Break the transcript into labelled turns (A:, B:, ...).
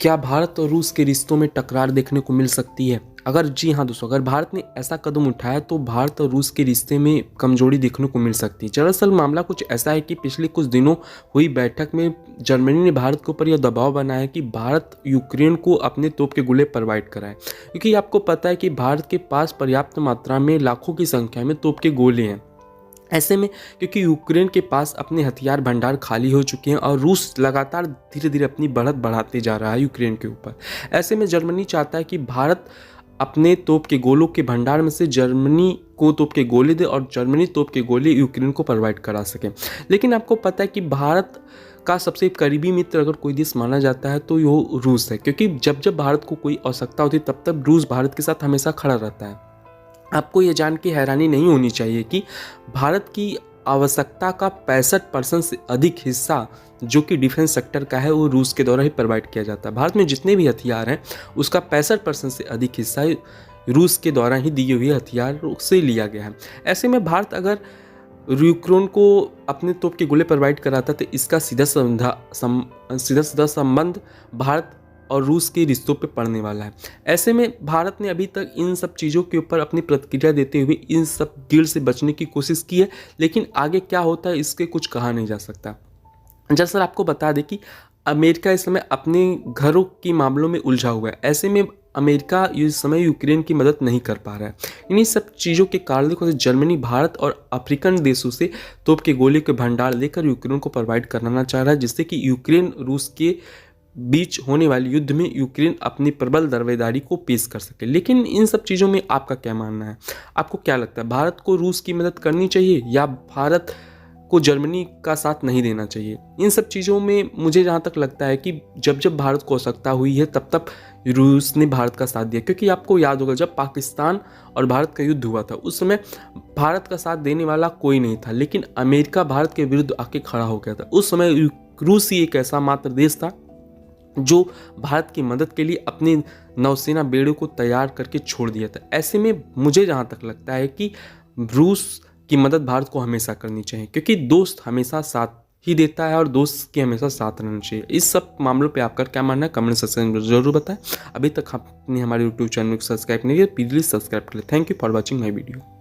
A: क्या भारत और रूस के रिश्तों में टकरार देखने को मिल सकती है? अगर जी हाँ दोस्तों, अगर भारत ने ऐसा कदम उठाया तो भारत और रूस के रिश्ते में कमजोरी देखने को मिल सकती है। दरअसल मामला कुछ ऐसा है कि पिछले कुछ दिनों हुई बैठक में जर्मनी ने भारत के ऊपर यह दबाव बनाया कि भारत यूक्रेन को अपने तोप के गोले प्रोवाइड कराए, क्योंकि आपको पता है कि भारत के पास पर्याप्त मात्रा में लाखों की संख्या में तोप के गोले हैं। ऐसे में क्योंकि यूक्रेन के पास अपने हथियार भंडार खाली हो चुके हैं और रूस लगातार धीरे धीरे अपनी बढ़त बढ़ाते जा रहा है यूक्रेन के ऊपर, ऐसे में जर्मनी चाहता है कि भारत अपने तोप के गोलों के भंडार में से जर्मनी को तोप के गोले दे और जर्मनी तोप के गोले यूक्रेन को प्रोवाइड करा सके। लेकिन आपको पता है कि भारत का सबसे करीबी मित्र अगर कोई देश माना जाता है तो वो रूस है, क्योंकि जब जब भारत को कोई आवश्यकता होती है तब तब रूस भारत के साथ हमेशा खड़ा रहता है। आपको ये जान के हैरानी नहीं होनी चाहिए कि भारत की आवश्यकता का 65% से अधिक हिस्सा जो कि डिफेंस सेक्टर का है वो रूस के द्वारा ही प्रोवाइड किया जाता है। भारत में जितने भी हथियार हैं उसका 65% से अधिक हिस्सा रूस के द्वारा ही दिए हुए हथियार से लिया गया है। ऐसे में भारत अगर यूक्रेन को अपने तोप के गोले प्रोवाइड कराता तो इसका सीधा सीधा संबंध भारत और रूस के रिश्तों पे पड़ने वाला है। ऐसे में भारत ने अभी तक इन सब चीज़ों के ऊपर अपनी प्रतिक्रिया देते हुए इन सब गिल्ड से बचने की कोशिश की है, लेकिन आगे क्या होता है इसके कुछ कहा नहीं जा सकता। दरअसल आपको बता दें कि अमेरिका इस समय अपने घरों के मामलों में उलझा हुआ है। ऐसे में अमेरिका इस समय यूक्रेन की मदद नहीं कर पा रहा है। इन्हीं सब चीज़ों के कारण देखो जर्मनी भारत और अफ्रीकन देशों से तोप के गोले के भंडार लेकर यूक्रेन को प्रोवाइड कराना चाह रहा है, जिससे कि यूक्रेन रूस के बीच होने वाले युद्ध में यूक्रेन अपनी प्रबल दावेदारी को पेश कर सके। लेकिन इन सब चीज़ों में आपका क्या मानना है? आपको क्या लगता है, भारत को रूस की मदद करनी चाहिए या भारत को जर्मनी का साथ नहीं देना चाहिए? इन सब चीज़ों में मुझे जहाँ तक लगता है कि जब जब भारत को आवश्यकता हुई है तब तब रूस ने भारत का साथ दिया, क्योंकि आपको याद होगा जब पाकिस्तान और भारत का युद्ध हुआ था उस समय भारत का साथ देने वाला कोई नहीं था, लेकिन अमेरिका भारत के विरुद्ध आके खड़ा हो गया था। उस समय रूस ही एक ऐसा मात्र देश था जो भारत की मदद के लिए अपनी नौसेना बेड़ों को तैयार करके छोड़ दिया था। ऐसे में मुझे जहाँ तक लगता है कि रूस की मदद भारत को हमेशा करनी चाहिए, क्योंकि दोस्त हमेशा साथ ही देता है और दोस्त के हमेशा साथ रहना चाहिए। इस सब मामलों पे आपका क्या मानना है कमेंट सेक्शन में जरूर बताएं। अभी तक आपने हमारे यूट्यूब चैनल को सब्सक्राइब नहीं किया प्लीज सब्सक्राइब कर लें। Thank you for watching my video.